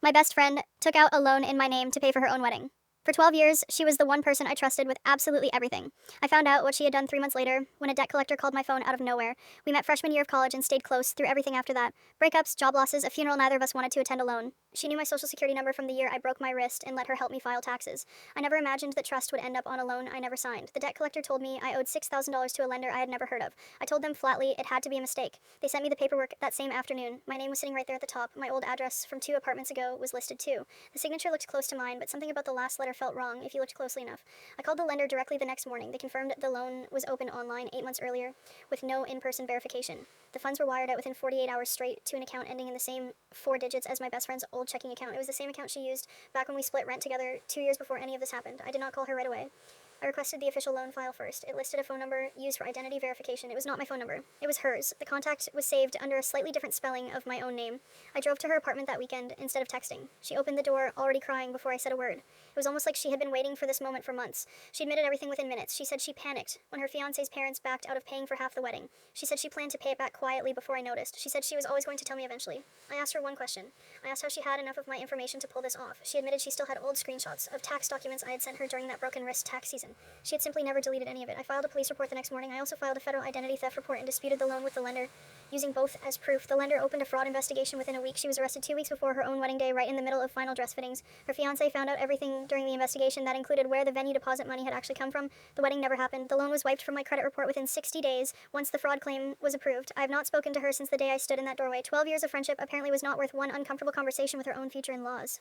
My best friend took out a loan in my name to pay for her own wedding. For 12 years, she was the one person I trusted with absolutely everything. I found out what she had done 3 months later when a debt collector called my phone out of nowhere. We met freshman year of college and stayed close through everything after that. Breakups, job losses, a funeral neither of us wanted to attend alone. She knew my social security number from the year I broke my wrist and let her help me file taxes. I never imagined that trust would end up on a loan I never signed. The debt collector told me I owed $6,000 to a lender I had never heard of. I told them flatly it had to be a mistake. They sent me the paperwork that same afternoon. My name was sitting right there at the top. My old address from 2 apartments ago was listed too. The signature looked close to mine, but something about the last letter felt wrong if you looked closely enough. I called the lender directly the next morning. They confirmed the loan was open online 8 months earlier with no in-person verification. The funds were wired out within 48 hours straight to an account ending in the same 4 digits as my best friend's old checking account. It was the same account she used back when we split rent together 2 years before any of this happened. I did not call her right away. I requested the official loan file first. It listed a phone number used for identity verification. It was not my phone number. It was hers. The contact was saved under a slightly different spelling of my own name. I drove to her apartment that weekend instead of texting. She opened the door, already crying, before I said a word. It was almost like she had been waiting for this moment for months. She admitted everything within minutes. She said she panicked when her fiancé's parents backed out of paying for half the wedding. She said she planned to pay it back quietly before I noticed. She said she was always going to tell me eventually. I asked her one question. I asked how she had enough of my information to pull this off. She admitted she still had old screenshots of tax documents I had sent her during that broken wrist tax season. She had simply never deleted any of it. I filed a police report the next morning. I also filed a federal identity theft report and disputed the loan with the lender, using both as proof. The lender opened a fraud investigation within a week. She was arrested 2 weeks before her own wedding day, right in the middle of final dress fittings. Her fiancé found out everything during the investigation. That included where the venue deposit money had actually come from. The wedding never happened. The loan was wiped from my credit report within 60 days once the fraud claim was approved. I have not spoken to her since the day I stood in that doorway. 12 years of friendship apparently was not worth one uncomfortable conversation with her own future in laws.